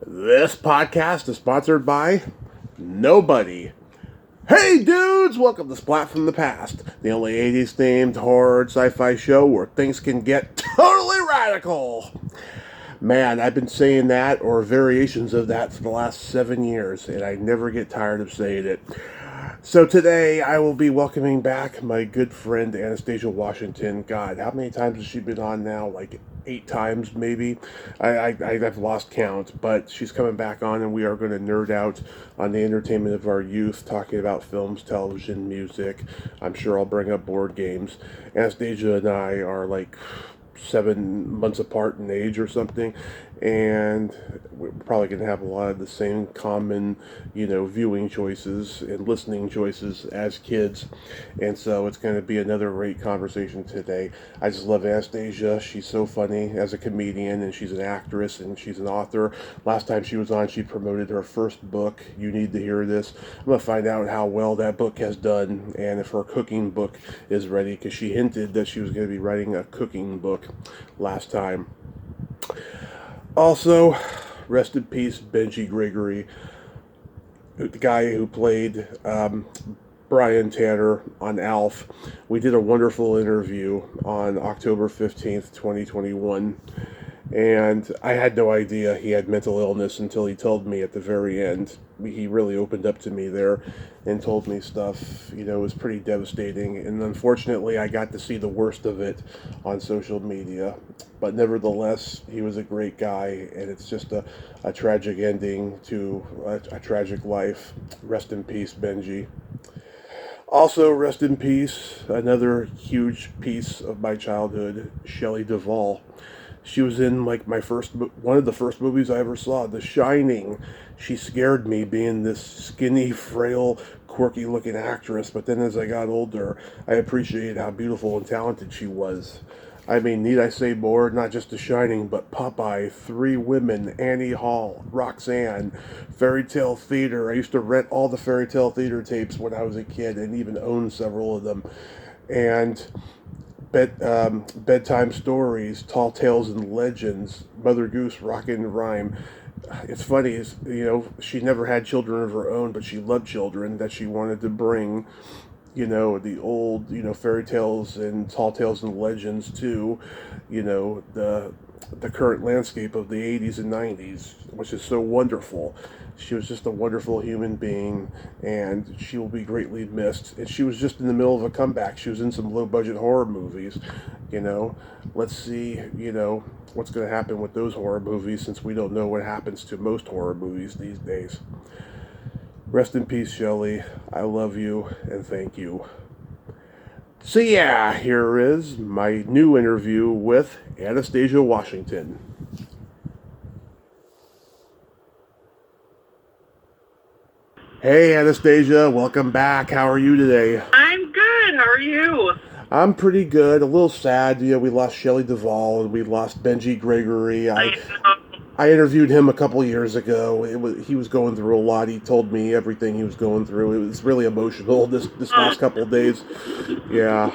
This podcast is sponsored by nobody. Hey dudes, welcome to Splat from the Past, the only 80s themed horror sci-fi show where things can get totally radical. Man, I've been saying that or variations of that for the last 7 years, and I never get tired of saying it. So today I will be welcoming back my good friend Anastasia Washington. God, how many times has she been on now? Like 8 times maybe. I've lost count, but she's coming back on, and we are going to nerd out on the entertainment of our youth, talking about films, television, music. I'm sure I'll bring up board games. Anastasia and I are like 7 months apart in age or something, and we're probably going to have a lot of the same common, viewing choices and listening choices as kids, and so it's going to be another great conversation today. I just love Anastasia. She's so funny as a comedian, and she's an actress, and she's an author. Last time she was on, she promoted her first book, You Need to Hear This. I'm going to find out how well that book has done, and if her cooking book is ready, because she hinted that she was going to be writing a cooking book last time. Also, rest in peace, Benji Gregory, the guy who played Brian Tanner on Alf. We did a wonderful interview on October 15th, 2021, and I had no idea he had mental illness until he told me at the very end. He really opened up to me there and told me stuff, it was pretty devastating, and unfortunately I got to see the worst of it on social media. But nevertheless, he was a great guy, and it's just a tragic ending to a tragic life. Rest in peace, Benji. Also, rest in peace, another huge piece of my childhood, Shelley Duvall. She was in like one of the first movies I ever saw, The Shining. She scared me being this skinny, frail, quirky looking actress, but then as I got older, I appreciated how beautiful and talented she was. I mean, need I say more? Not just The Shining, but Popeye, Three Women, Annie Hall, Roxanne, Fairy Tale Theater. I used to rent all the Fairy Tale Theater tapes when I was a kid and even own several of them. And bedtime stories, tall tales and legends, Mother Goose, Rockin' Rhyme. It's funny, she never had children of her own, but she loved children that she wanted to bring, the old, fairy tales and tall tales and legends to, the current landscape of the 80s and 90s, which is so wonderful. She was just a wonderful human being, and she will be greatly missed. And she was just in the middle of a comeback. She was in some low-budget horror movies, Let's see, what's going to happen with those horror movies, since we don't know what happens to most horror movies these days. Rest in peace, Shelley. I love you, and thank you. So yeah, here is my new interview with Anastasia Washington. Hey Anastasia, welcome back. How are you today? I'm good. How are you? I'm pretty good. A little sad. We lost Shelley Duvall and we lost Benji Gregory. I know. I interviewed him a couple years ago. He was going through a lot. He told me everything he was going through. It was really emotional this last couple of days. Yeah.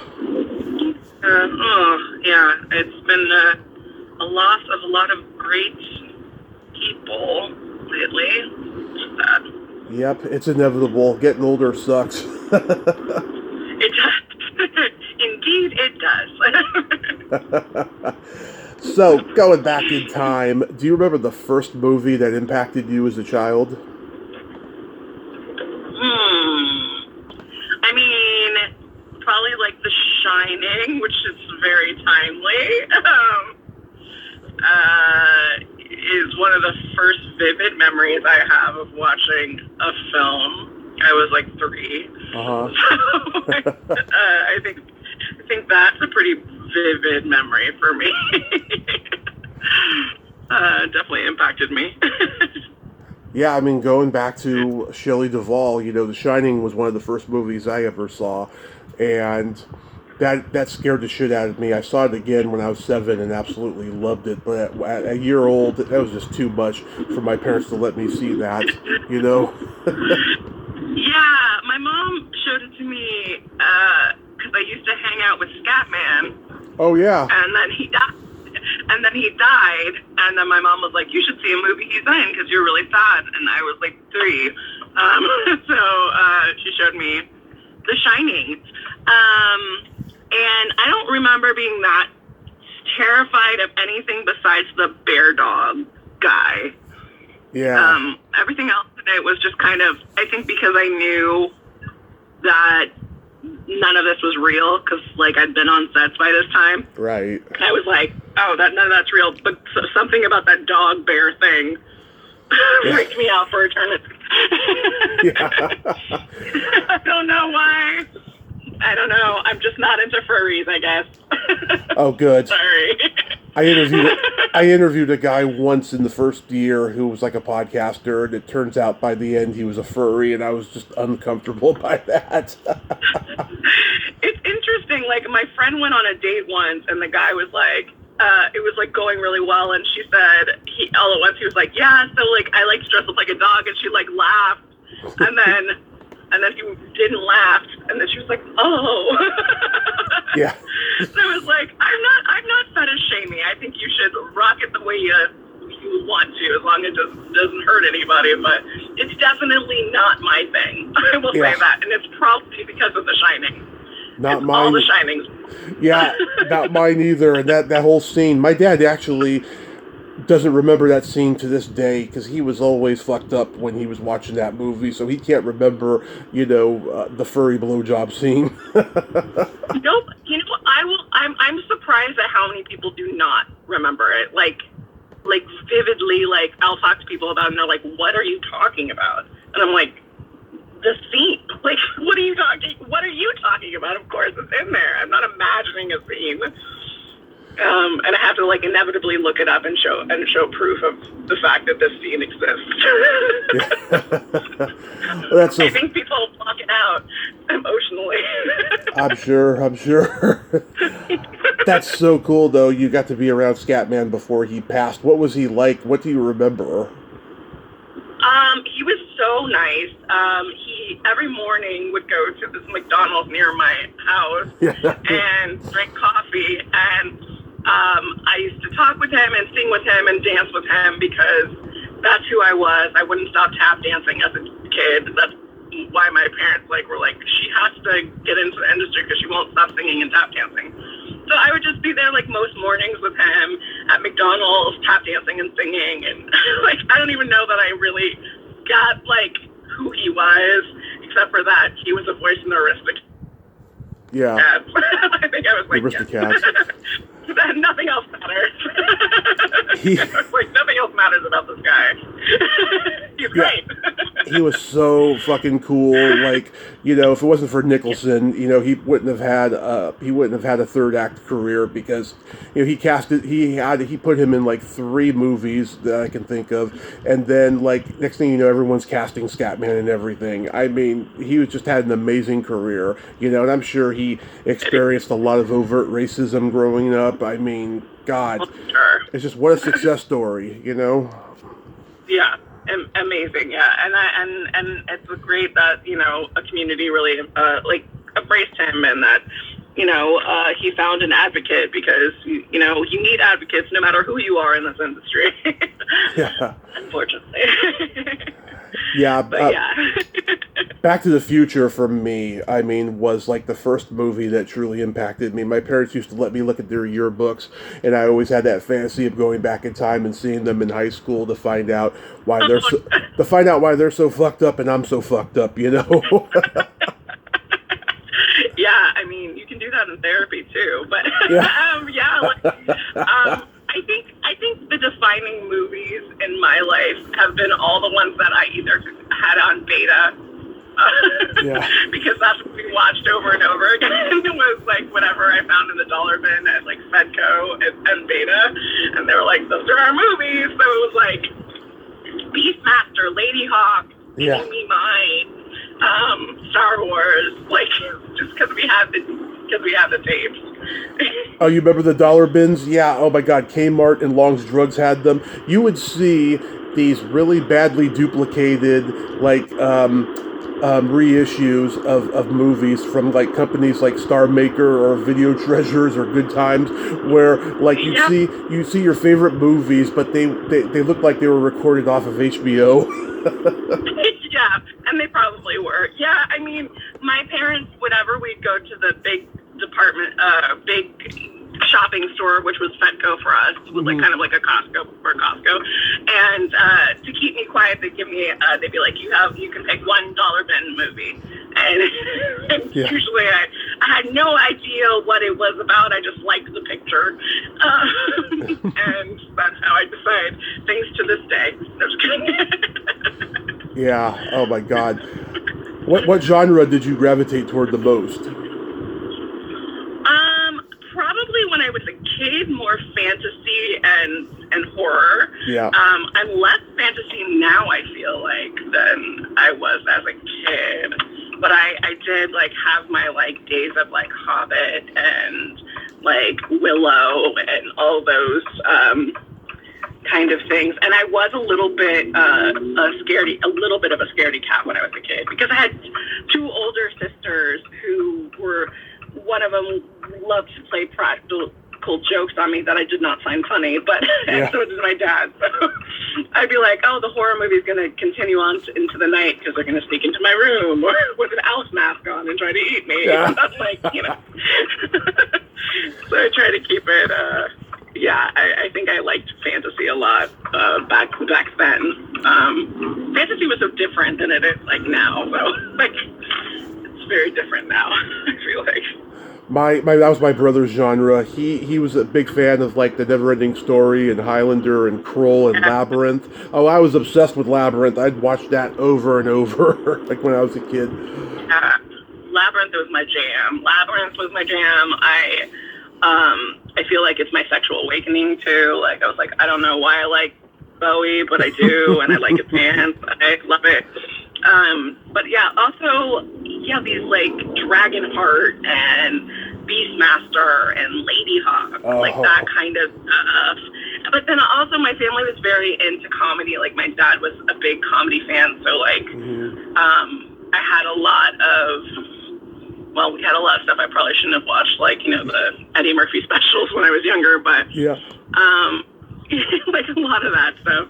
Yeah. It's been a loss of a lot of great people lately. Sad. Yep, it's inevitable. Getting older sucks. It does. Indeed, it does. So, going back in time, do you remember the first movie that impacted you as a child? I mean, probably like The Shining, which is very timely. Is one of the first vivid memories I have of watching a film. I was like 3. Uh-huh. So, I think that's a pretty vivid memory for me. Definitely impacted me. Yeah, I mean, going back to Shelley Duvall, The Shining was one of the first movies I ever saw, and that scared the shit out of me. I saw it again when I was 7 and absolutely loved it, but at a year old, that was just too much for my parents to let me see that, Yeah, my mom showed it to me because I used to hang out with Scatman. Oh, yeah. And then he died. And then he died, and then my mom was like, you should see a movie he's in because you're really sad. And I was like 3. So she showed me The Shining. And I don't remember being that terrified of anything besides the bear dog guy. Yeah. Everything else in it was just kind of, I think because I knew that none of this was real, because like I'd been on sets by this time. Right. I was like, oh, none of that's real. But something about that dog bear thing freaked me out for eternity. Yeah. I don't know why. I don't know. I'm just not into furries, I guess. Oh, good. Sorry. I interviewed a guy once in the first year who was like a podcaster, and it turns out by the end he was a furry, and I was just uncomfortable by that. It's interesting. Like, my friend went on a date once, and the guy was like, it was like going really well, and she said, all at once he was like, yeah, so like I like to dress up like a dog, and she like laughed, and then he didn't laugh, and then she was like, oh. Yeah. So I was like, I'm not fetish shaming. I think you should rock it the way you want to, as long as it doesn't hurt anybody, but it's definitely not my thing. I will say that, and it's probably because of The Shining. Not it's mine. All The Shinings. Yeah, not mine either. And that whole scene, my dad actually doesn't remember that scene to this day because he was always fucked up when he was watching that movie, so he can't remember, the furry blowjob scene. Nope. I'm surprised at how many people do not remember it. Like vividly. Like, I'll talk to people about it, and they're like, "What are you talking about?" And I'm like, "The scene. Like, what are you talking about? Of course, it's in there. I'm not imagining a scene." And I have to like inevitably look it up and show proof of the fact that this scene exists. That's I think people block it out emotionally. I'm sure. That's so cool, though. You got to be around Scatman before he passed. What was he like? What do you remember? He was so nice. He every morning would go to this McDonald's near my house and drink coffee, and I used to talk with him and sing with him and dance with him because that's who I was. I wouldn't stop tap dancing as a kid. That's why my parents were like, she has to get into the industry because she won't stop singing and tap dancing. So I would just be there most mornings with him at McDonald's, tap dancing and singing, and I don't even know that I really got who he was, except for that he was a voice in the Aristocats. Yeah. I think I was like, Aristocats. Nothing else matters. Nothing else matters about this guy. He's great. He was so fucking cool. If it wasn't for Nicholson, he wouldn't have had a third act career because he put him in 3 movies that I can think of, and then next thing you know, everyone's casting Scatman and everything. I mean, he just had an amazing career, and I'm sure he experienced a lot of overt racism growing up. I mean, God, it's just what a success story, Yeah, amazing. Yeah, and it's great that a community really embraced him, and that he found an advocate because you need advocates no matter who you are in this industry. Yeah, unfortunately. Yeah, but yeah. Back to the Future for me, I mean, was the first movie that truly impacted me. My parents used to let me look at their yearbooks, and I always had that fantasy of going back in time and seeing them in high school to find out why they're so fucked up and I'm so fucked up, Yeah, I mean, you can do that in therapy too, but I think the defining movies in my life have been all the ones that I either had on beta, because that's what we watched over and over again. It was whatever I found in the dollar bin at Fedco and Beta, and they were like, those are our movies. So it was Beastmaster, Lady Hawk, Give Me Mine, Star Wars, just because we had the tapes. Oh, you remember the dollar bins? Yeah. Oh my God, Kmart and Long's Drugs had them. You would see these really badly duplicated reissues of movies from like companies like Star Maker or Video Treasures or Good Times, where like you see your favorite movies, but they look like they were recorded off of HBO. Yeah, and they probably were. Yeah, I mean, my parents, whenever we'd go to the big big shopping store, which was Fedco for us, was like kind of like a Costco for Costco, and to keep me quiet, they'd give me, they'd be like, you can pick $1 bin movie, and usually I had no idea what it was about. I just liked the picture, and that's how I decide things to this day. No, just kidding. Yeah. Oh my God. What genre did you gravitate toward the most? Probably when I was a kid, more fantasy and horror. Yeah. I'm less fantasy now, I feel like, than I was as a kid. But I did like have my like days of like Hobbit and like Willow and all those kind of things. And I was a little bit a little bit of a scaredy cat when I was a kid, because I had two older sisters who were, one of them loved to play practical jokes on me that I did not find funny, but and so did my dad. So I'd be like, oh, the horror movie's going to continue on into the night because they're going to sneak into my room or with an Alice mask on and try to eat me. Yeah. And that's like, you know. So I try to keep it, I think I liked fantasy a lot back then. Fantasy was so different than it is like now. So like, it's very different now, I feel like. That was my brother's genre. He was a big fan of like the Neverending Story and Highlander and Krull and Labyrinth. Oh, I was obsessed with Labyrinth. I'd watch that over and over, like when I was a kid. Labyrinth was my jam. I feel like it's my sexual awakening too. Like I was like, I don't know why I like Bowie, but I do, and I like his pants. I love it. But yeah, also, these like Dragonheart and Beastmaster and Ladyhawke, like that kind of stuff. But then also my family was very into comedy. Like my dad was a big comedy fan, so like, I had a lot of, we had a lot of stuff I probably shouldn't have watched, like, you know, the Eddie Murphy specials when I was younger, but, like a lot of that stuff.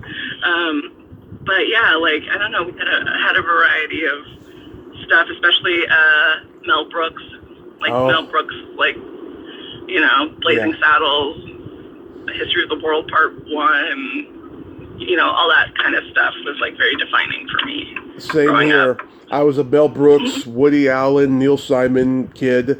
But yeah, like, I don't know, we had a variety of stuff, especially Mel Brooks, like, you know, Blazing Saddles, History of the World Part 1, you know, all that kind of stuff was like very defining for me. Same here. Up. I was a Mel Brooks, Woody Allen, Neil Simon kid.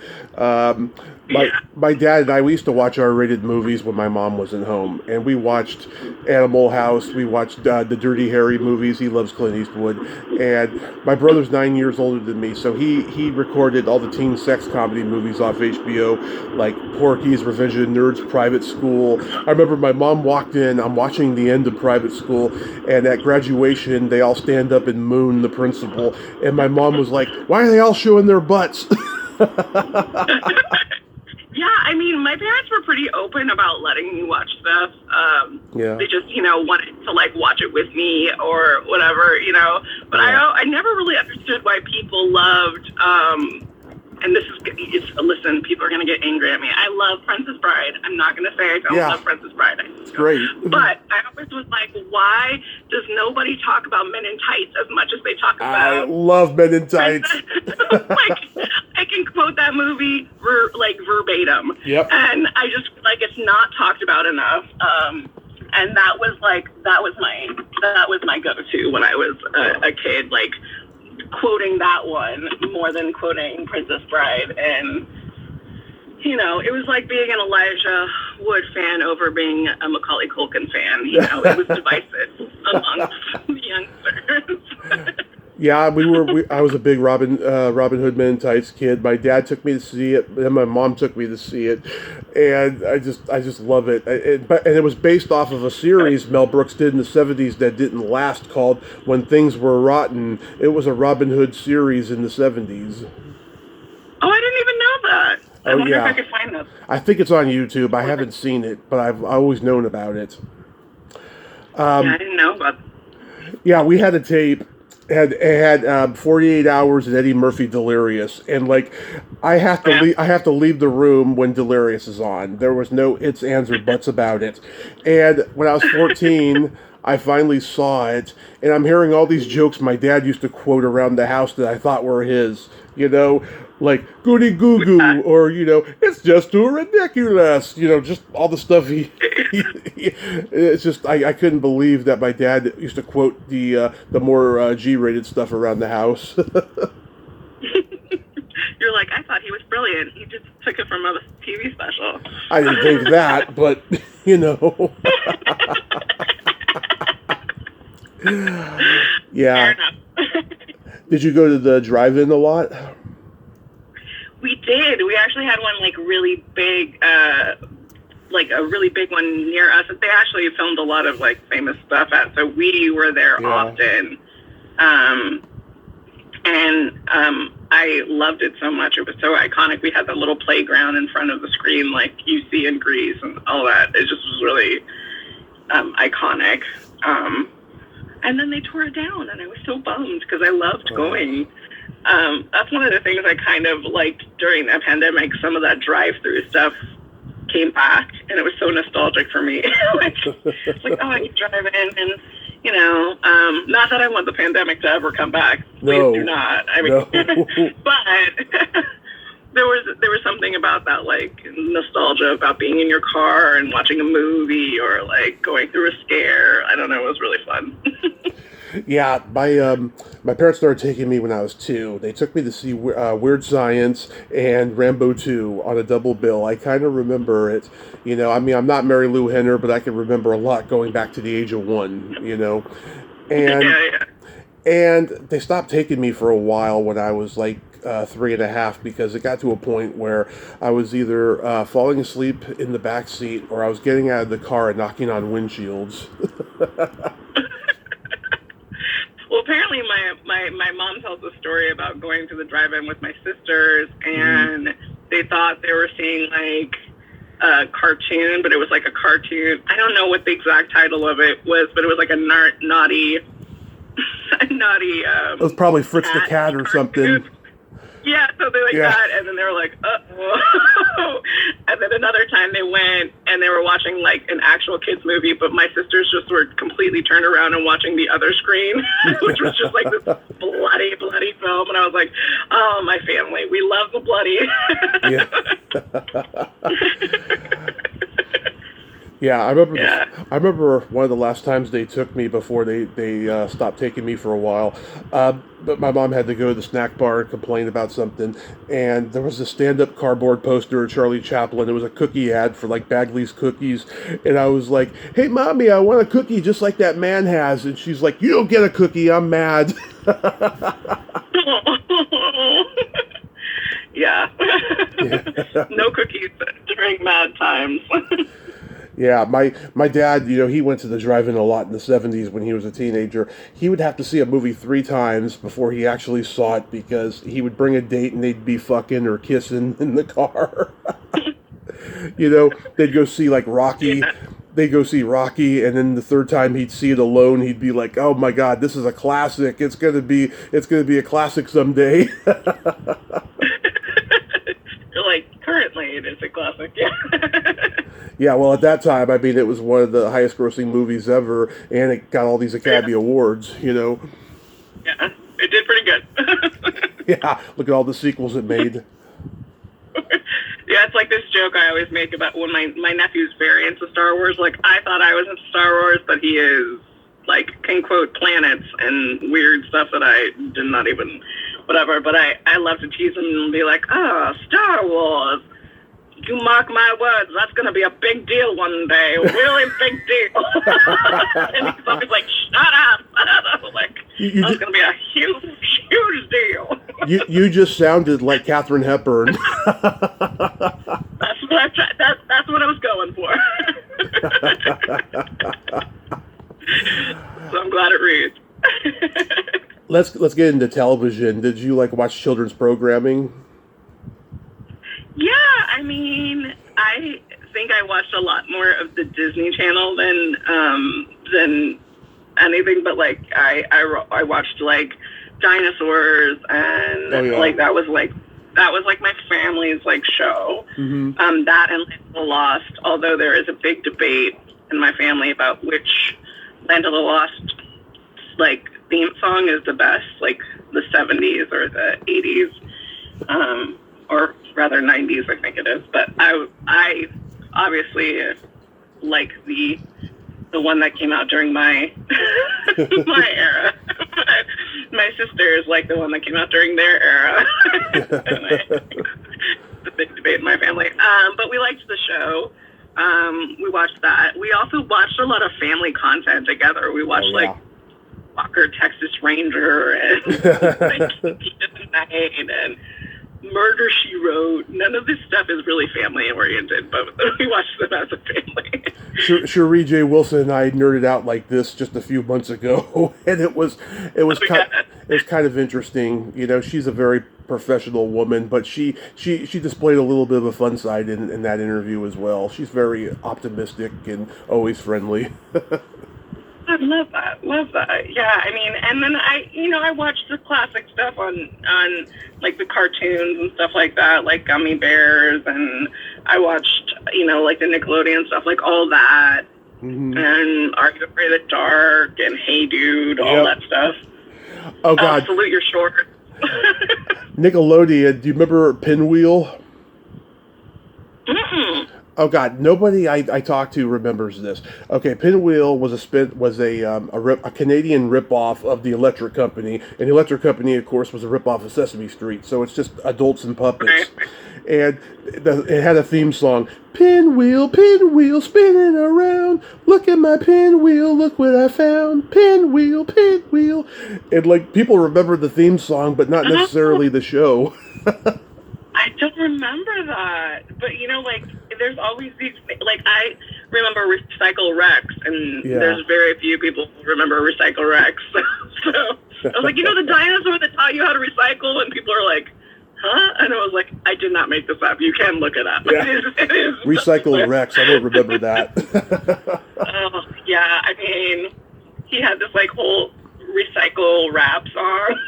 My dad and I, we used to watch R-rated movies when my mom wasn't home, and we watched Animal House. We watched the Dirty Harry movies. He loves Clint Eastwood, and my brother's 9 years older than me, so he recorded all the teen sex comedy movies off HBO, like Porky's, Revenge of the Nerds, Private School. I remember my mom walked in. I'm watching the end of Private School, and at graduation, they all stand up and moon the principal, and my mom was like, "Why are they all showing their butts?" Yeah, I mean, my parents were pretty open about letting me watch stuff. They just, you know, wanted to, like, watch it with me or whatever, you know. But I never really understood why people loved, and listen, people are going to get angry at me. I love Princess Bride. I'm not going to say I don't love Princess Bride. It's great. But I always was like, why does nobody talk about Men in Tights as much as they talk about... I love Men in Tights. Like, I can quote that movie verbatim. Yep. And I just like it's not talked about enough. And that was my go-to when I was a kid, like quoting that one more than quoting Princess Bride. And you know, it was like being an Elijah Wood fan over being a Macaulay Culkin fan. You know, it was divisive amongst the youngsters. Yeah, I was a big Robin Hood Men in Tights kid. My dad took me to see it, and my mom took me to see it, and I just love it. And it was based off of a series Mel Brooks did in the 70s that didn't last, called When Things Were Rotten. It was a Robin Hood series in the 70s. Oh, I didn't even know that. I wonder if I could find that. I think it's on YouTube. I haven't seen it, but I've always known about it. I didn't know about that. Yeah, we had a tape. had 48 hours and Eddie Murphy Delirious, and like I have to leave the room when Delirious is on. There was no ifs, ands, or buts about it. And when I was 14, I finally saw it, and I'm hearing all these jokes my dad used to quote around the house that I thought were his. Like goody goo goo, or it's just too ridiculous. Just all the stuff it's just I couldn't believe that my dad used to quote the more G-rated stuff around the house. You're like, I thought he was brilliant. He just took it from a TV special. I didn't think that, but yeah. Fair enough. Did you go to the drive-in a lot? We did. We actually had one really big, like a really big one near us. They actually filmed a lot of famous stuff at, so we were there often. I loved it so much. It was so iconic. We had that little playground in front of the screen like you see in Grease and all that. It just was really iconic. And then they tore it down, and I was so bummed because I loved going. That's one of the things I kind of liked during the pandemic. Some of that drive-through stuff came back, and it was so nostalgic for me. It's like, oh, I can drive in, and not that I want the pandemic to ever come back. Please do not. I mean, no. But there was something about that nostalgia about being in your car and watching a movie or going through a scare. I don't know. It was really fun. Yeah, my parents started taking me when I was 2. They took me to see Weird Science and Rambo 2 on a double bill. I kind of remember it. I'm not Mary Lou Henner, but I can remember a lot going back to the age of 1, And, and they stopped taking me for a while when I was 3.5, because it got to a point where I was either falling asleep in the back seat or I was getting out of the car and knocking on windshields. Well, apparently my mom tells a story about going to the drive-in with my sisters, and they thought they were seeing a cartoon, but it was a cartoon. I don't know what the exact title of it was, but it was a naughty. It was probably Fritz the Cat or cartoon. Something. Yeah, so they that, and then they were like, uh-oh. And then another time they went and they were watching an actual kids movie, but my sisters just were completely turned around and watching the other screen, which was just this bloody film. And I was like, oh, my family, we love the bloody. Yeah. Yeah, I remember one of the last times they took me before they stopped taking me for a while. But my mom had to go to the snack bar and complain about something, and there was a stand-up cardboard poster of Charlie Chaplin. It was a cookie ad for Bagley's cookies, and I was like, "Hey, Mommy, I want a cookie just like that man has." And she's like, "You don't get a cookie. I'm mad." Yeah. No cookies during mad times. Yeah, my dad, he went to the drive-in a lot in the 70s when he was a teenager. He would have to see a movie 3 times before he actually saw it, because he would bring a date and they'd be fucking or kissing in the car. They'd go see Rocky. Yeah. They'd go see Rocky, and then the 3rd time he'd see it alone, he'd be like, "Oh my God, this is a classic. It's gonna be a classic someday." Currently it is a classic, yeah. Yeah, well, at that time, it was one of the highest-grossing movies ever, and it got all these Academy Awards, Yeah, it did pretty good. Yeah, look at all the sequels it made. Yeah, it's this joke I always make about when my nephew's very into Star Wars. I thought I was into Star Wars, but he is, can quote planets and weird stuff that I did not even, whatever. But I love to tease him and be like, Star Wars. You mark my words, that's going to be a big deal one day. A really big deal. And he's always like, shut up. That's going to be a huge deal. You just sounded like Katharine Hepburn. That's what I was going for. So I'm glad it reads. Let's get into television. Did you watch children's programming? Yeah, I think I watched a lot more of the Disney Channel than anything but like I watched like dinosaurs and like that was like my family's like show. That and Land of the Lost. Although there is a big debate in my family about which Land of the Lost like theme song is the best, like the 70s or the 80s, or rather 90s, I think it is. But I obviously like the one that came out during my my era. My sisters like the one that came out during their era. It's a big debate in my family. But we liked the show. We watched that. We also watched a lot of family content together. We watched like Walker, Texas Ranger, and Night, and Murder, She Wrote. None of this stuff is really family oriented, but we watched them as a family. Cherie J. Wilson and I nerded out like this just a few months ago, and it was kind of interesting. You know, she's a very professional woman, but she displayed a little bit of a fun side in that interview as well. She's very optimistic and always friendly. I love that. Yeah, I mean, and then I watched the classic stuff on like the cartoons and stuff like that, like Gummy Bears, and I watched, like the Nickelodeon stuff, like all that, and Are You Afraid of the Dark, and Hey Dude, all that stuff. Oh God! Salute Your Shorts. Nickelodeon. Do you remember Pinwheel? Mm-mm. Oh God! Nobody I talked to remembers this. Okay, Pinwheel was a Canadian ripoff of the Electric Company, and the Electric Company, of course, was a ripoff of Sesame Street. So it's just adults and puppets, and it had a theme song: "Pinwheel, pinwheel, spinning around. Look at my pinwheel. Look what I found. Pinwheel, pinwheel." And like people remember the theme song, but not necessarily the show. I don't remember that, but like there's always these, like I remember Recycle Rex, and there's very few people who remember Recycle Rex. So I was like, the dinosaur that taught you how to recycle, and people are like, huh? And I was like, I did not make this up. You can look it up. Yeah. It is Recycle Rex. I don't remember that. Oh yeah, I mean, he had this like whole recycle rap song.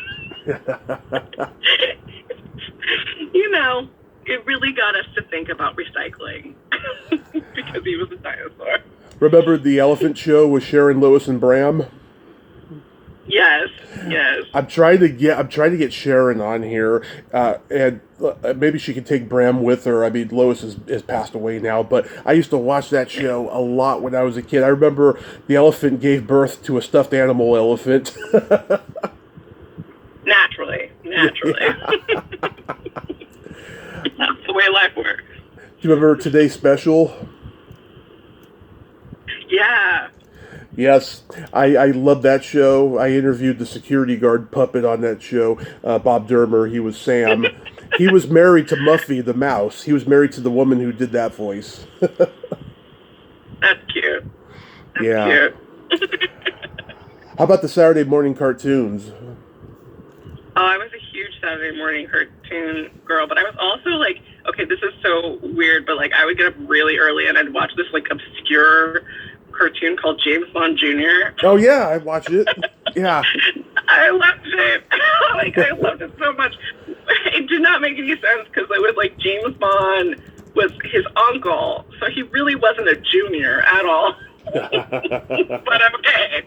It really got us to think about recycling because he was a dinosaur. Remember the Elephant Show with Sharon, Lois, and Bram? Yes. I'm trying to get Sharon on here, and maybe she can take Bram with her. I mean, Lois is passed away now, but I used to watch that show a lot when I was a kid. I remember the elephant gave birth to a stuffed animal elephant. Naturally. Yeah. That's the way life works. Do you remember Today's Special? Yeah. Yes, I love that show. I interviewed the security guard puppet on that show, Bob Dermer. He was Sam. He was married to Muffy the mouse. He was married to the woman who did that voice. That's cute. Cute. How about the Saturday morning cartoons? Oh, I was a huge Saturday morning cartoon girl, but I was also like, okay, this is so weird, but like I would get up really early and I'd watch this like obscure cartoon called James Bond Jr. Oh yeah, I watched it. Yeah. I loved it. I loved it so much. It did not make any sense because it was like James Bond was his uncle, so he really wasn't a junior at all. But okay,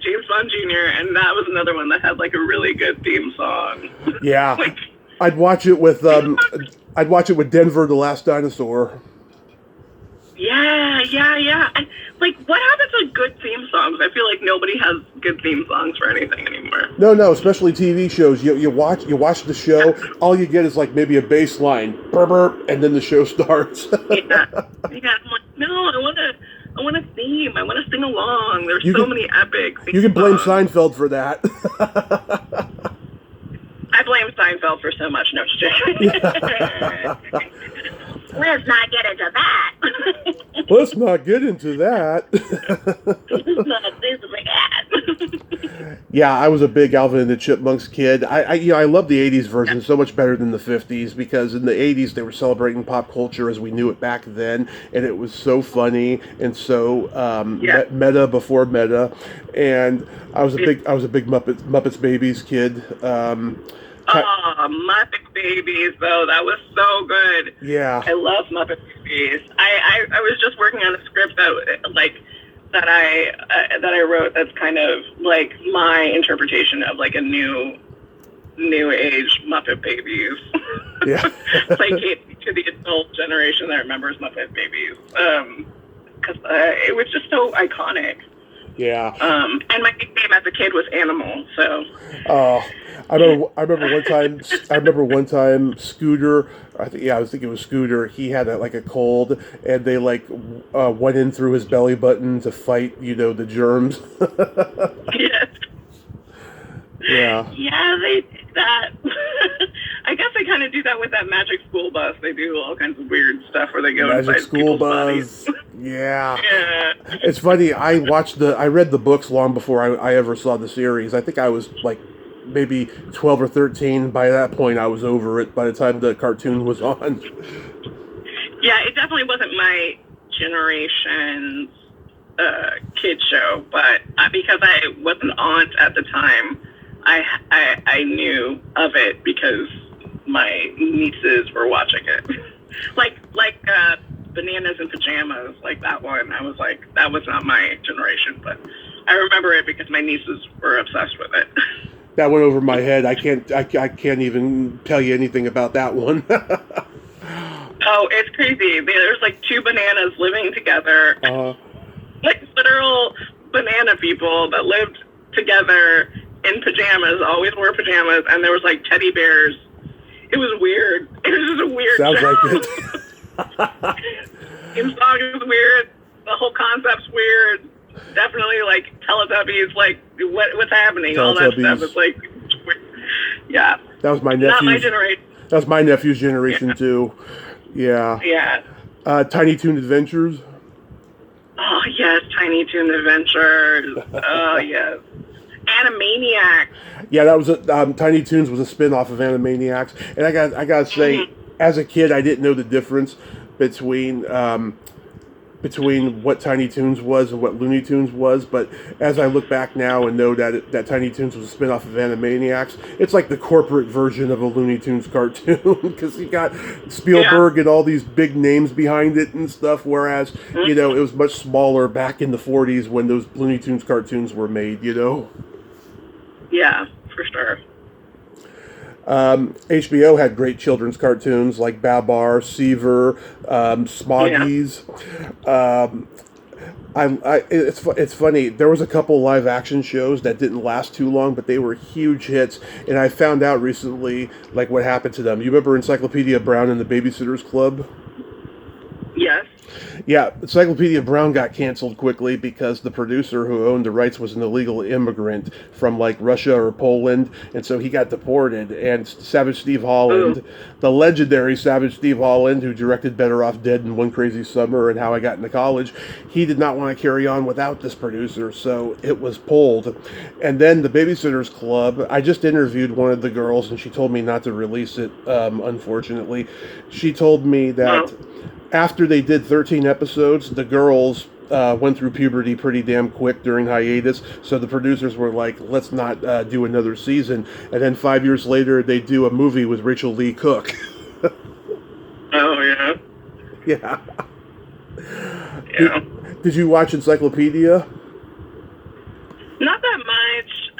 James Bond Jr., and that was another one that had like a really good theme song. Yeah, I'd watch it with Denver the Last Dinosaur. Yeah. And like, what happens to good theme songs? I feel like nobody has good theme songs for anything anymore. No, especially TV shows. You watch the show, all you get is like maybe a bass line, burp, burp, and then the show starts. Yeah. I'm like, no, I want a theme. I want to sing along. There's so many epic theme You can blame songs. Seinfeld for that. I blame Seinfeld for so much. No, let's not get into that. Let's not get into that. Not this bad. Yeah, I was a big Alvin and the Chipmunks kid. I love the '80s version so much better than the '50s because in the '80s they were celebrating pop culture as we knew it back then, and it was so funny and so meta before meta. And I was a big Muppets Babies kid. Muppet Babies, though, that was so good. Yeah. I love Muppet Babies. I was just working on a script that I wrote that's kind of like my interpretation of like a new age Muppet Babies. Yeah. Like to the adult generation that remembers Muppet Babies. Because it was just so iconic. Yeah. And my nickname as a kid was Animal, so. Oh, I remember one time Scooter. I think it was Scooter. He had a cold, and they went in through his belly button to fight, the germs. Yes. Yeah. Yeah, they did that. I guess they kind of do that with that Magic School Bus. They do all kinds of weird stuff where they go Magic inside School people's Bus. bodies. Yeah. Yeah. It's funny. I read the books long before I ever saw the series. I think I was maybe 12 or 13. By that point, I was over it by the time the cartoon was on. Yeah, it definitely wasn't my generation's kid show, but because I was an aunt at the time, I knew of it because my nieces were watching it. like Bananas in Pajamas, like that one. I was like, that was not my generation, but I remember it because my nieces were obsessed with it. That went over my head. I can't even tell you anything about that one. Oh, it's crazy. There's like two bananas living together. Like literal banana people that lived together in pajamas, always wore pajamas, and there was like teddy bears. It was weird. It was just a weird Sounds show. like it. Theme song is weird. The whole concept's weird. Definitely like Teletubbies, like what's happening? All that stuff is like weird. Yeah. That was my nephew's. Not my generation. That was my nephew's generation too. Yeah. Yeah. Tiny Toon Adventures. Oh yes, Tiny Toon Adventures. Oh yes. Animaniacs. Yeah, that was Tiny Toons was a spin-off of Animaniacs, and I gotta say, as a kid, I didn't know the difference between what Tiny Toons was and what Looney Tunes was, but as I look back now and know that Tiny Toons was a spin-off of Animaniacs, it's like the corporate version of a Looney Tunes cartoon, because you got Spielberg and all these big names behind it and stuff, whereas, it was much smaller back in the 40s when those Looney Tunes cartoons were made, Yeah, for sure. HBO had great children's cartoons like Babar, Seaver, Smoggies. It's funny. There was a couple live action shows that didn't last too long, but they were huge hits. And I found out recently, what happened to them. You remember Encyclopedia Brown and the Babysitters Club? Yes. Yeah, Encyclopedia Brown got canceled quickly because the producer who owned the rights was an illegal immigrant from Russia or Poland, and so he got deported. And Savage Steve Holland, the legendary Savage Steve Holland, who directed Better Off Dead and One Crazy Summer and How I Got into College, he did not want to carry on without this producer, so it was pulled. And then the Babysitters Club, I just interviewed one of the girls, and she told me not to release it, unfortunately. She told me that after they did 13 episodes, the girls went through puberty pretty damn quick during hiatus, so the producers were like, let's not do another season. And then 5 years later, they do a movie with Rachel Lee Cook. Oh, yeah? Yeah. Yeah. Did you watch Encyclopedia? Not that much,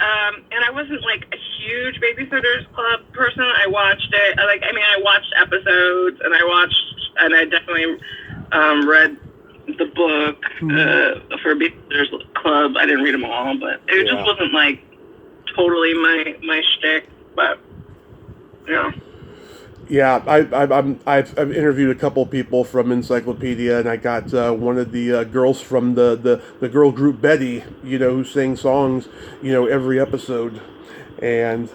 and I wasn't a huge Babysitters Club person. I watched it. I watched episodes, and I definitely read the book for Babysitters Club. I didn't read them all, but it just wasn't totally my shtick. But yeah. Yeah, I've interviewed a couple people from Encyclopedia, and I got one of the girls from the girl group Betty, who sang songs, every episode, and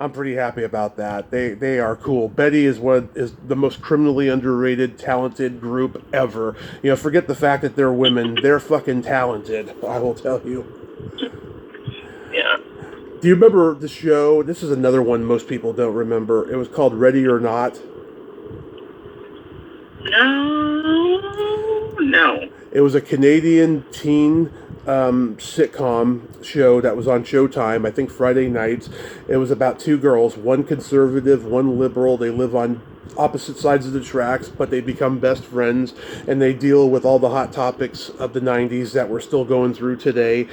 I'm pretty happy about that. They are cool. Betty is the most criminally underrated, talented group ever. Forget the fact that they're women; they're fucking talented. I will tell you. Yeah. Do you remember the show? This is another one most people don't remember. It was called Ready or Not. No. It was a Canadian teen sitcom show that was on Showtime, I think Friday nights. It was about two girls, one conservative, one liberal. They live on opposite sides of the tracks, but they become best friends, and they deal with all the hot topics of the 90s that we're still going through today: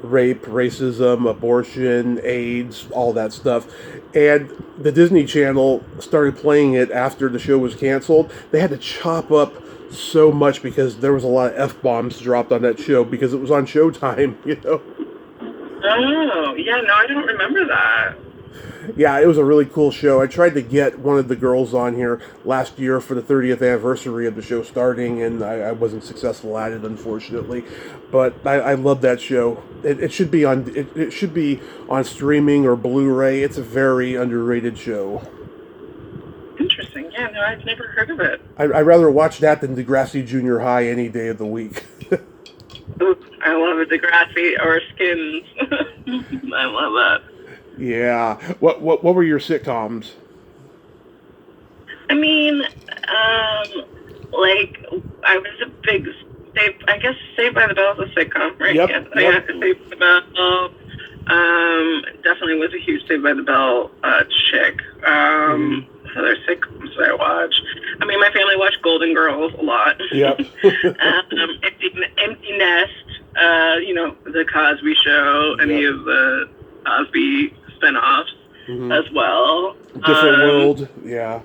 rape, racism, abortion, AIDS, all that stuff. And the Disney Channel started playing it after the show was canceled. They had to chop up so much because there was a lot of F-bombs dropped on that show because it was on Showtime, you know? Oh, yeah, no, I don't remember that. Yeah, it was a really cool show. I tried to get one of the girls on here last year for the 30th anniversary of the show starting, and I wasn't successful at it, unfortunately. But I love that show. It should be on it should be on streaming or Blu-ray. It's a very underrated show. Interesting. Yeah, no, I've never heard of it. I'd rather watch that than Degrassi Junior High any day of the week. Ooh, I love it, Degrassi or Skins. I love that. Yeah. What were your sitcoms? I mean, like, I was a big Saved by the Bell is a sitcom, right? Yep. Yeah, Saved by the Bell. Definitely was a huge Saved by the Bell chick. Other sitcoms that I watch. I mean, my family watched Golden Girls a lot. Yep. Empty Nest. You know, The Cosby Show. Any of the Cosby spinoffs as well. Different World. Yeah.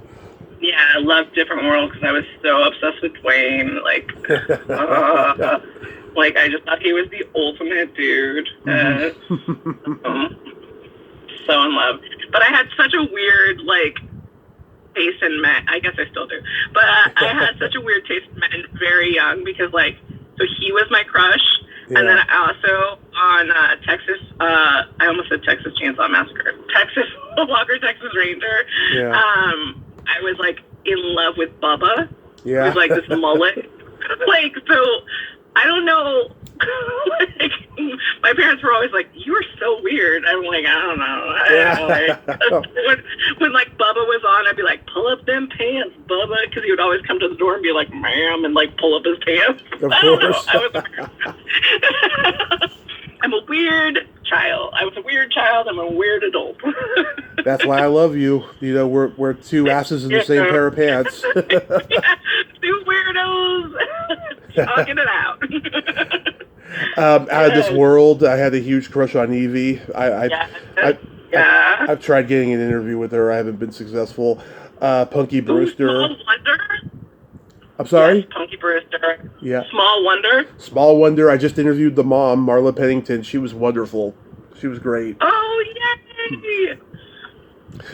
Yeah, I loved Different World because I was so obsessed with Dwayne. Like, like I just thought he was the ultimate dude. So in love. But I had such a weird, like, taste in men. I guess I still do. But I had such a weird taste in men very young because, like, so he was my crush. Yeah. And then I also, on Texas, I almost said Texas Chainsaw Massacre. Walker, Texas Ranger. Yeah. I was, like, in love with Bubba. Yeah. He was, like, this mullet. Like, so, I don't know. Like, my parents were always like, "You are so weird." I'm like, I don't know. When like Bubba was on, I'd be like, "Pull up them pants, Bubba," because he would always come to the door and be like, "Ma'am," and like pull up his pants. Of I course. don't know. I'm a weird child. I was a weird child. I'm a weird adult. That's why I love you. You know, we're two asses in the same pair of pants. Yeah, two weirdos talking it out. Out of This World, I had a huge crush on Evie. I've tried getting an interview with her. I haven't been successful. Punky Brewster. Small Wonder. I'm sorry? Yes, Punky Brewster. Yeah. Small Wonder. Small Wonder. I just interviewed the mom, Marla Pennington. She was wonderful. She was great. Oh, yay!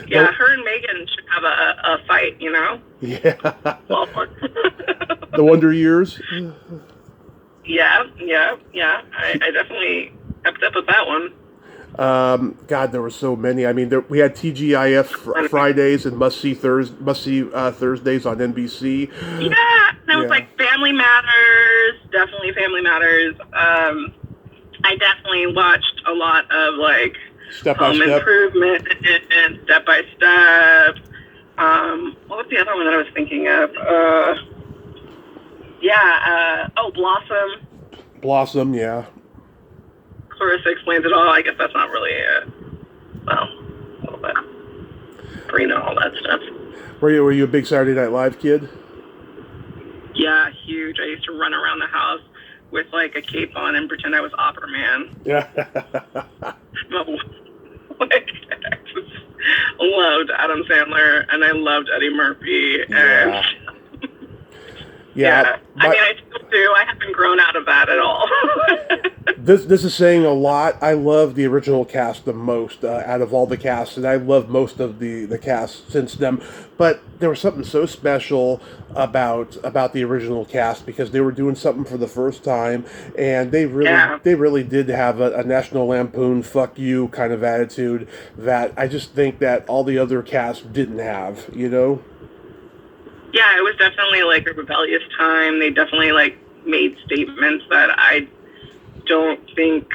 Yeah, her and Megan should have a fight, you know? Yeah. The Wonder Years? Yeah. I definirly kept up with that one. God, there were so many. I mean, we had TGIF Fridays and must see Thursdays on NBC. Yeah, that was like Family Matters. Definitely Family Matters. I definitely watched a lot of like Step by Home Step. Improvement and Step by Step. What was the other one that I was thinking of? Blossom. Blossom, yeah. Clarissa Explains It All. I guess that's not really a little bit. Brina, all that stuff. Were you a big Saturday Night Live kid? Yeah, huge. I used to run around the house with like a cape on and pretend I was Opera Man. Yeah. I just loved Adam Sandler and I loved Eddie Murphy and Yeah. I mean, I still do. I haven't grown out of that at all. This is saying a lot. I love the original cast the most out of all the casts, and I love most of the cast since them. But there was something so special about the original cast because they were doing something for the first time, and they really did have a National Lampoon "fuck you" kind of attitude that I just think that all the other casts didn't have. You know. Yeah, it was definitely like a rebellious time. They definitely like made statements that I don't think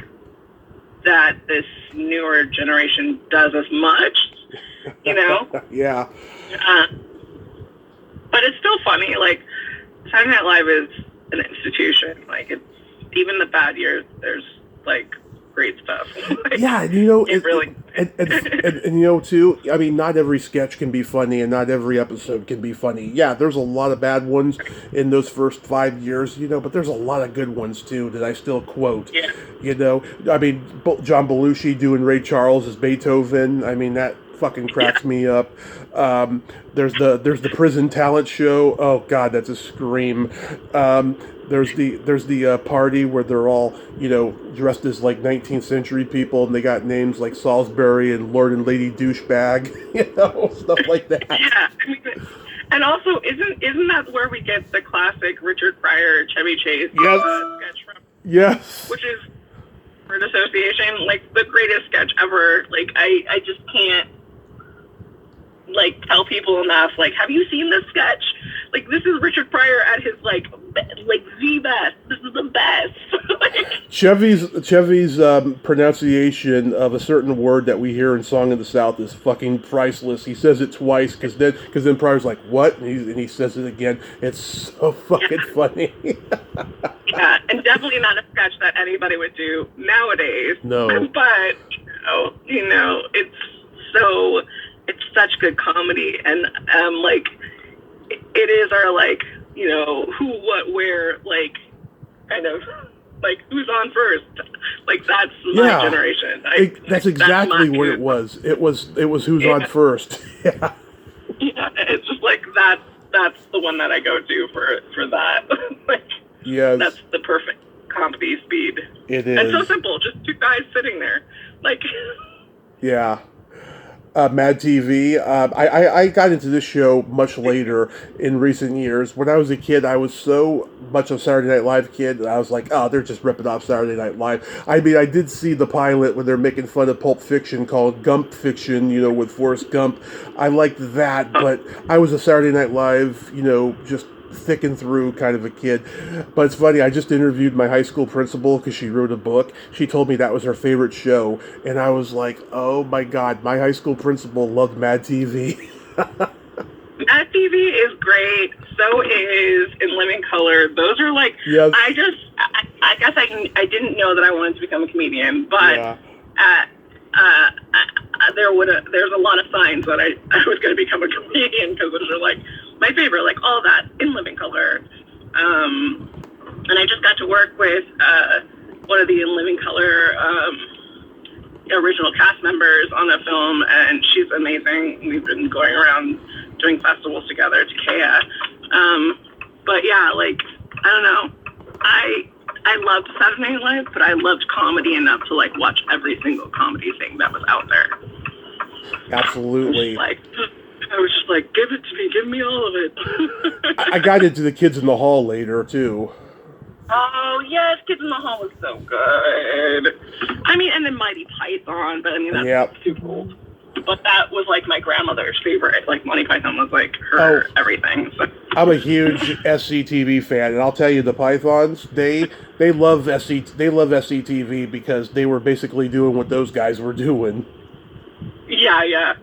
that this newer generation does as much, you know? Yeah. But it's still funny. Like, Saturday Night Live is an institution. Like, it's, even the bad years, there's, like, great stuff. Like, yeah, you know, it really... and you know, too, I mean, not every sketch can be funny, and not every episode can be funny. Yeah, there's a lot of bad ones in those first 5 years, you know, but there's a lot of good ones, too, that I still quote. Yeah. You know, I mean, John Belushi doing Ray Charles as Beethoven, I mean, that fucking cracks me up. There's the prison talent show. Oh God, that's a scream. There's the party where they're all, you know, dressed as like 19th century people, and they got names like Salisbury and Lord and Lady Douchebag, you know, stuff like that. Yeah, I mean, and also isn't that where we get the classic Richard Pryor Chevy Chase sketch from? Yes. Which is word association, like the greatest sketch ever. Like I just can't like tell people enough. Like, have you seen this sketch? Like, this is Richard Pryor at his like the best. This is the best. Like, Chevy's pronunciation of a certain word that we hear in Song of the South is fucking priceless. He says it twice because then Pryor's like, what? And he says it again. It's so fucking funny. Yeah, and definitely not a sketch that anybody would do nowadays. No. But you know, it's such good comedy, and like it is our like, you know, who, what, where, like kind of like who's on first. Like that's my generation. That's exactly what it was. It was who's on first. Yeah. Yeah, it's just like that's the one that I go to for that. Like, yes. That's the perfect comedy speed. It is. And so simple, just two guys sitting there. Like, yeah. Mad TV. I got into this show much later in recent years. When I was a kid, I was so much a Saturday Night Live kid that I was like, oh, they're just ripping off Saturday Night Live. I mean, I did see the pilot when they're making fun of Pulp Fiction called Gump Fiction, you know, with Forrest Gump. I liked that, but I was a Saturday Night Live, you know, just thick and through kind of a kid. But it's funny, I just interviewed my high school principal because she wrote a book. She told me that was her favorite show, and I was like, oh my God, my high school principal loved Mad TV. Mad TV is great. So is In Living Color. Those are like, yes. I guess I didn't know that I wanted to become a comedian, but there's a lot of signs that I was going to become a comedian, because those are like my favorite, like all that, In Living Color. And I just got to work with one of the In Living Color original cast members on a film, and she's amazing. We've been going around doing festivals together, Takea. But yeah, like, I don't know. I loved Saturday Night Live, but I loved comedy enough to like watch every single comedy thing that was out there. Absolutely. I was just like, give it to me, give me all of it. I got into the Kids in the Hall later too. Oh yes, Kids in the Hall was so good. I mean, and then Mighty Python, but I mean that's too cool. But that was like my grandmother's favorite. Like Monty Python was like her everything. So. I'm a huge SCTV fan, and I'll tell you, the Pythons, they love SCTV because they were basically doing what those guys were doing. Yeah.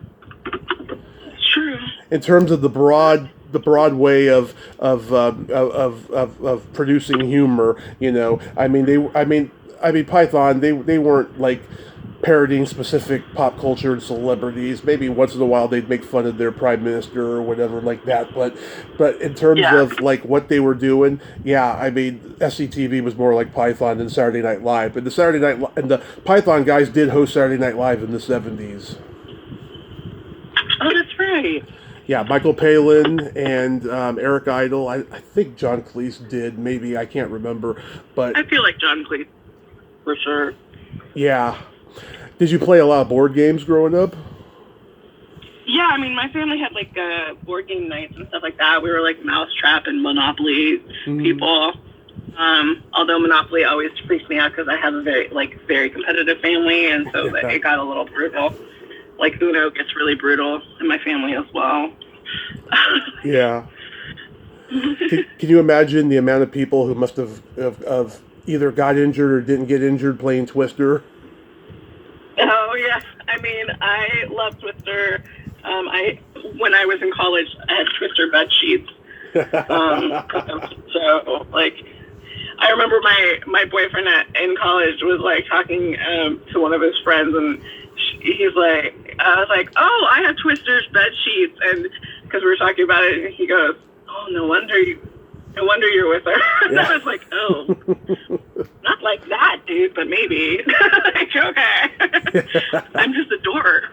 True. In terms of the broad way of producing humor, you know, I mean Python, they weren't like parodying specific pop culture and celebrities. Maybe once in a while they'd make fun of their prime minister or whatever like that. But in terms of like what they were doing, I mean, SCTV was more like Python than Saturday Night Live. But the Python guys did host Saturday Night Live in the 70s. Oh, that's right. Yeah, Michael Palin and Eric Idle. I think John Cleese did. Maybe, I can't remember. But I feel like John Cleese, for sure. Yeah. Did you play a lot of board games growing up? Yeah, I mean, my family had like board game nights and stuff like that. We were like Mousetrap and Monopoly people. Although Monopoly always freaks me out because I have a very competitive family, and so it got a little brutal. Like Uno gets really brutal in my family as well. Yeah. Can you imagine the amount of people who must have either got injured or didn't get injured playing Twister? yeah. I mean, I love Twister. When I was in college, I had Twister bed sheets. So like, I remember my boyfriend in college was like talking to one of his friends, and he's like, I was like, oh, I have Twister's bed sheets, and because we were talking about it, and he goes, oh, no wonder you're with her. And I was like, oh, not like that, dude, but maybe. Like, okay, I'm just a dork.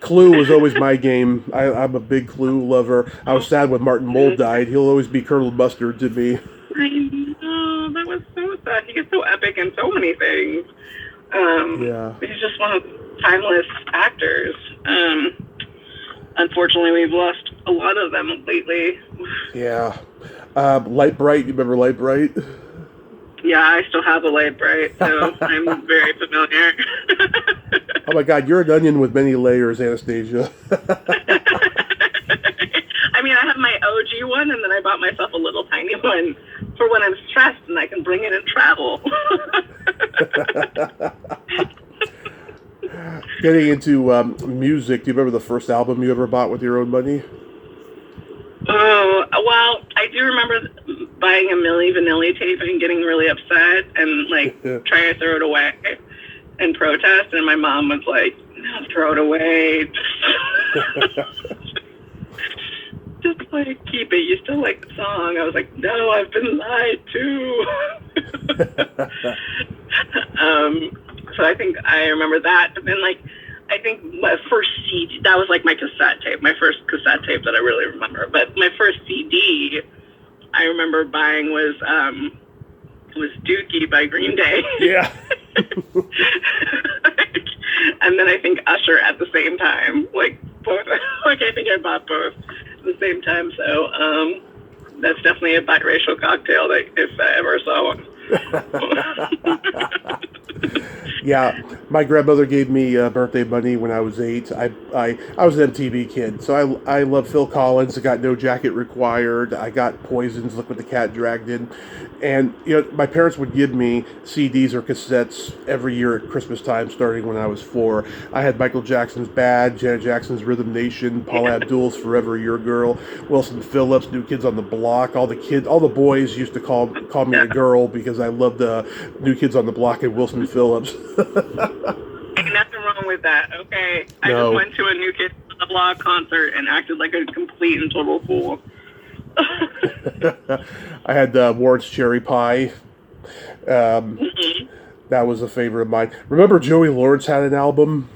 Clue was always my game. I'm a big Clue lover. I was sad when Martin Mull died. He'll always be Colonel Mustard to me. I know, that was so sad. He gets so epic in so many things. Yeah. He's just one of the timeless actors. Unfortunately, we've lost a lot of them lately. Yeah. Light Bright, you remember Light Bright? Yeah, I still have a Light Bright, so I'm very familiar. Oh my God, you're an onion with many layers, Anastasia. I mean, I have my OG one, and then I bought myself a little tiny one for when I'm stressed, and I can bring it and travel. Getting into music, do you remember the first album you ever bought with your own money? Oh, well, I do remember buying a Milli Vanilli tape and getting really upset and, like, trying to throw it away and protest, and my mom was like, no, throw it away. Just, like, keep it. You still like the song. I was like, no, I've been lied to. So I think I remember that. But then, like, I think my first CD, that was like my cassette tape, my first cassette tape that I really remember. But my first CD I remember buying was Dookie by Green Day. Yeah. And then I think Usher at the same time. Like, both. Like, I think I bought both at the same time. So that's definitely a biracial cocktail that if I ever saw one. Yeah, my grandmother gave me birthday money when I was 8. I was an MTV kid, so I love Phil Collins. I got No Jacket Required. I got Poison's Look What the Cat Dragged In. And, you know, my parents would give me CDs or cassettes every year at Christmas time, starting when I was 4. I had Michael Jackson's Bad, Janet Jackson's Rhythm Nation, Paula Abdul's Forever Your Girl, Wilson Phillips, New Kids on the Block. All the boys used to call me a girl because I loved New Kids on the Block and Wilson Phillips. Ain't nothing wrong with that, okay? I No. just went to a New Kids on the Block concert and acted like a complete and total fool. I had Ward's Cherry Pie. That was a favorite of mine. Remember Joey Lawrence had an album?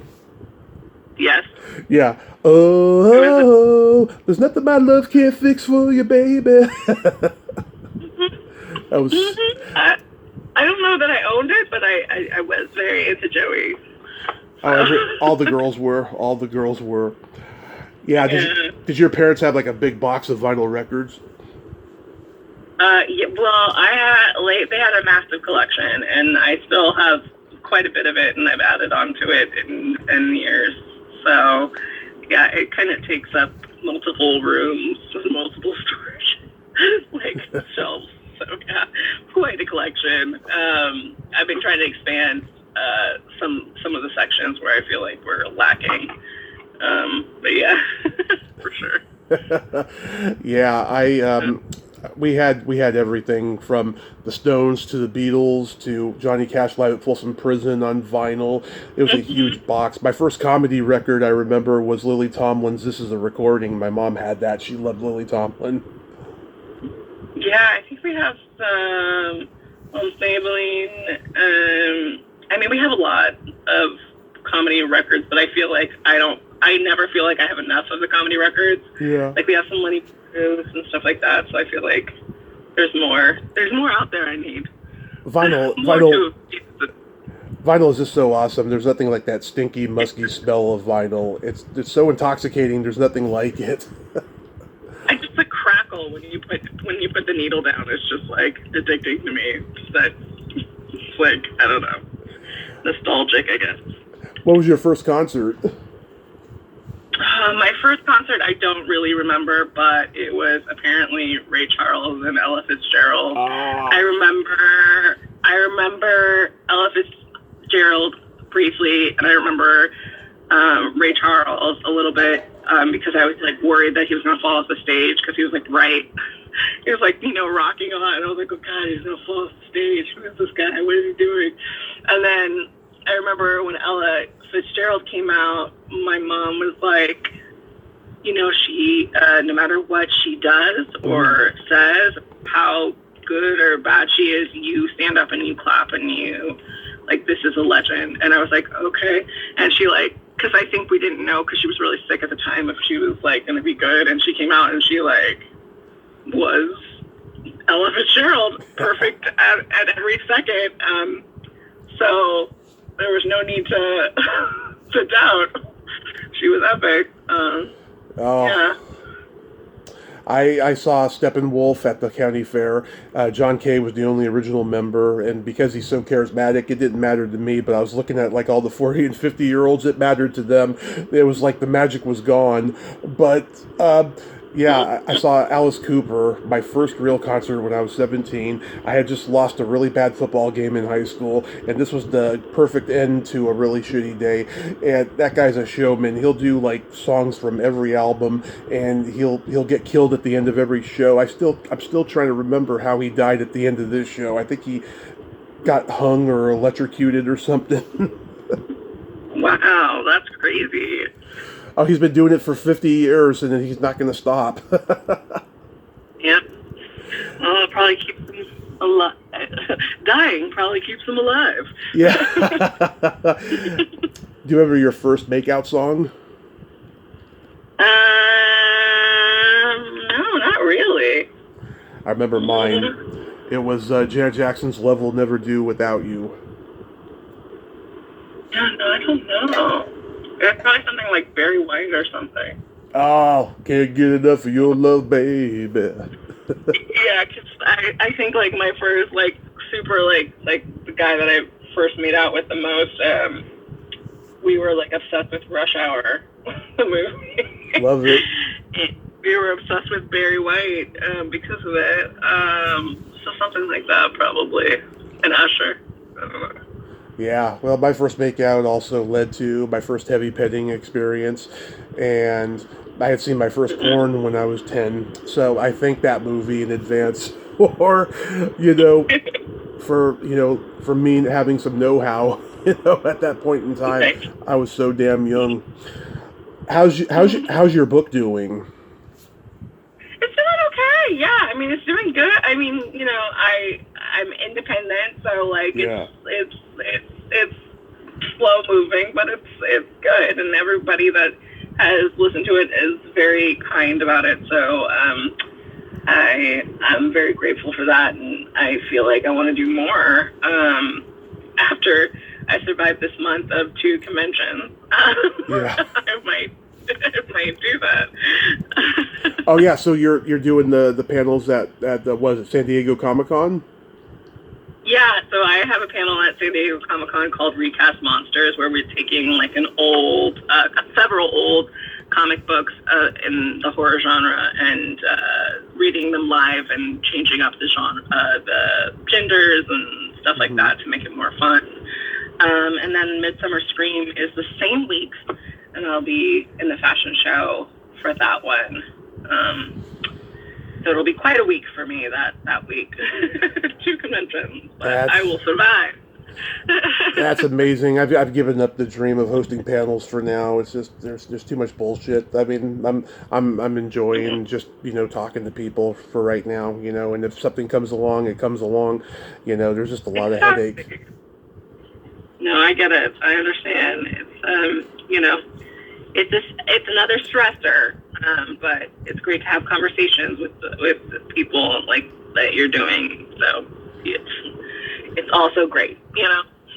Yes. Yeah. Oh, there's nothing my love can't fix for you, baby. That was... I don't know that I owned it, but I was very into Joey. All the girls were. All the girls were. Yeah. Did your parents have like a big box of vinyl records? Yeah, well, they had a massive collection, and I still have quite a bit of it, and I've added onto it in years. So, yeah, it kind of takes up multiple rooms with multiple storage, like shelves. So, yeah, quite a collection. I've been trying to expand some of the sections where I feel like we're lacking. But yeah, for sure. Yeah, we had everything from the Stones to the Beatles to Johnny Cash live at Folsom Prison on vinyl. It was a huge box. My first comedy record I remember was Lily Tomlin's "This Is a Recording." My mom had that. She loved Lily Tomlin. Yeah, I think we have some on Maybelline. I mean, we have a lot of comedy records, but I feel like I never feel like I have enough of the comedy records. Yeah. Like, we have some Lenny Bruce and stuff like that, so I feel like there's more out there I need. Vinyl is just so awesome. There's nothing like that stinky, musky smell of vinyl. It's so intoxicating. There's nothing like it. I just the crackle when you put the needle down. It's just like addicting to me. It's like, I don't know, nostalgic, I guess. What was your first concert? My first concert I don't really remember, but it was apparently Ray Charles and Ella Fitzgerald. Oh. I remember Ella Fitzgerald briefly, and I remember Ray Charles a little bit because I was like worried that he was going to fall off the stage because he was like he was like, rocking on. And I was like, oh God, he's going to fall off the stage. Who is this guy? What is he doing? And then I remember when Ella Fitzgerald came out, my mom was like, she, no matter what she does or says, how good or bad she is, you stand up and you clap and you, like, this is a legend. And I was like, okay. And she, like, because I think we didn't know, because she was really sick at the time, if she was, like, going to be good. And she came out and she, like, was Ella Fitzgerald, perfect at every second. So there was no need to doubt. She was epic. Yeah. I saw Steppenwolf at the county fair. John Kay was the only original member, and because he's so charismatic, it didn't matter to me, but I was looking at like all the 40 and 50-year-olds, it mattered to them. It was like the magic was gone. But yeah, I saw Alice Cooper, my first real concert when I was 17. I had just lost a really bad football game in high school, and this was the perfect end to a really shitty day. And that guy's a showman. He'll do like songs from every album, and he'll get killed at the end of every show. I'm still trying to remember how he died at the end of this show. I think he got hung or electrocuted or something. Wow, that's crazy. Oh, he's been doing it for 50 years, and he's not going to stop. Yep. Well, it probably keeps him alive. Dying probably keeps him alive. Yeah. Do you remember your first makeout song? No, not really. I remember mine. It was Janet Jackson's Love Will Never Do Without You. Yeah, no, I don't know. It's probably something like Barry White or something. Oh, can't get enough of your love, baby. Yeah, because I think like my first like super like the guy that I first made out with the most, we were like obsessed with Rush Hour, the movie. Love it. We were obsessed with Barry White because of it. So something like that probably. And Usher. I don't know. Yeah, well, my first makeout also led to my first heavy petting experience, and I had seen my first porn when I was 10, so I thank that movie in advance for, for me having some know-how, at that point in time. I was so damn young. How's your book doing? It's doing okay. Yeah, I mean, it's doing good. I mean, I'm independent, so like it's slow moving, but it's good, and everybody that has listened to it is very kind about it. So I'm very grateful for that, and I feel like I want to do more. After I survived this month of 2 conventions, I might do that. Oh yeah, so you're doing the panels at was it San Diego Comic-Con? Yeah, so I have a panel at San Diego Comic-Con called Recast Monsters, where we're taking like several old comic books in the horror genre and reading them live and changing up the genre, the genders and stuff like that to make it more fun. And then Midsummer Scream is the same week, and I'll be in the fashion show for that one. So it'll be quite a week for me that week. 2 conventions, but I will survive. That's amazing. I've given up the dream of hosting panels for now. It's just there's too much bullshit. I mean, I'm enjoying just talking to people for right now. And if something comes along, it comes along. There's just a lot of headache. No, I get it. I understand. It's it's another stressor. But it's great to have conversations with people like that you're doing. So it's also great,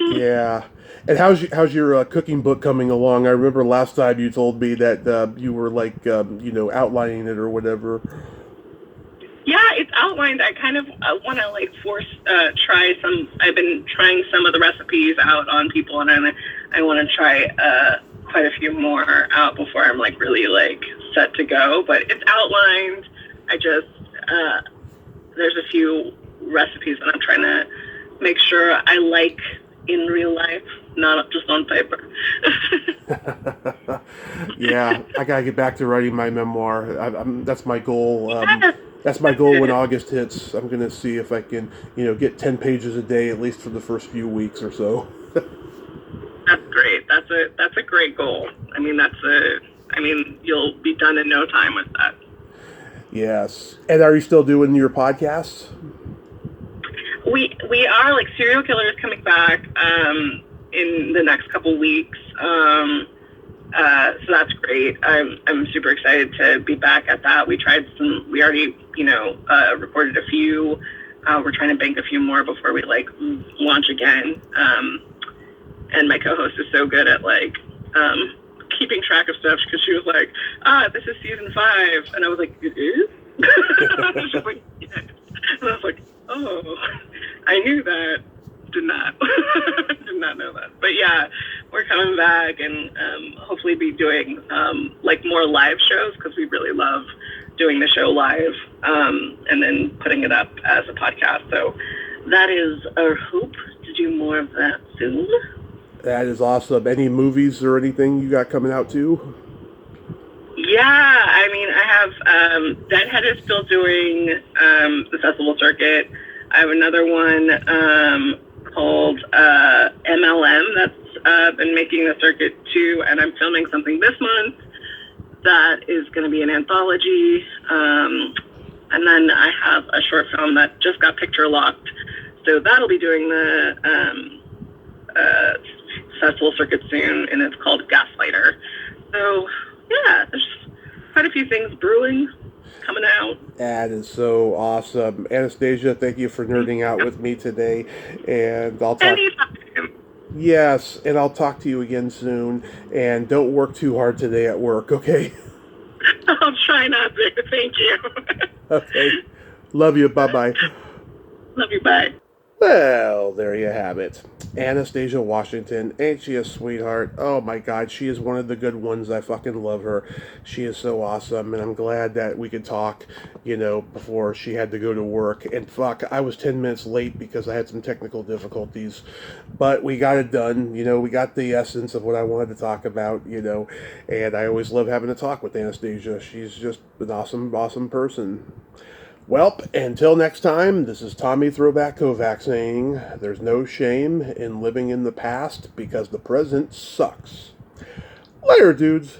Yeah. And how's your cooking book coming along? I remember last time you told me that you were like outlining it or whatever. Yeah, it's outlined. I kind of want to like try some. I've been trying some of the recipes out on people, and I want to try quite a few more out before I'm like really like set to go. But it's outlined. I just there's a few recipes that I'm trying to make sure I like in real life. not just on paper. Yeah, I gotta get back to writing my memoir. That's my goal. That's my goal when August hits. I'm gonna see if I can, get 10 pages a day at least for the first few weeks or so. That's great. That's a great goal. I mean, you'll be done in no time with that. Yes. And are you still doing your podcasts? We are, like, Serial Killer is coming back in the next couple weeks. So that's great. I'm super excited to be back at that. We already, recorded a few. We're trying to bank a few more before we, like, launch again. And my co-host is so good at, like, keeping track of stuff, because she was like, this is season 5. And I was like, it is? And I was like, oh, I knew that. Did not know that. But yeah, we're coming back, and hopefully be doing like more live shows, because we really love doing the show live, and then putting it up as a podcast. So that is our hope, to do more of that soon. That is awesome. Any movies or anything you got coming out too? Yeah, I mean, I have Deadhead is still doing the festival circuit. I have another one called MLM that's been making the circuit too, and I'm filming something this month that is going to be an anthology. And then I have a short film that just got picture locked, so that'll be doing the festival circuit soon, and it's called Gaslighter. So yeah, there's quite a few things brewing, coming out. That is so awesome. Anastasia, thank you for nerding out with me today. And I'll talk. Anytime. Yes, and I'll talk to you again soon. And don't work too hard today at work, okay? I'll try not to. Thank you. Okay. Love you. Bye-bye. Love you. Bye. Well, there you have it. Anastasia Washington, ain't she a sweetheart? Oh my God, she is one of the good ones. I fucking love her. She is so awesome, and I'm glad that we could talk, before she had to go to work. And fuck, I was 10 minutes late because I had some technical difficulties, but we got it done. We got the essence of what I wanted to talk about, and I always love having a talk with Anastasia. She's just an awesome, awesome person. Well, until next time, this is Tommy Throwback Kovac saying, there's no shame in living in the past because the present sucks. Later, dudes.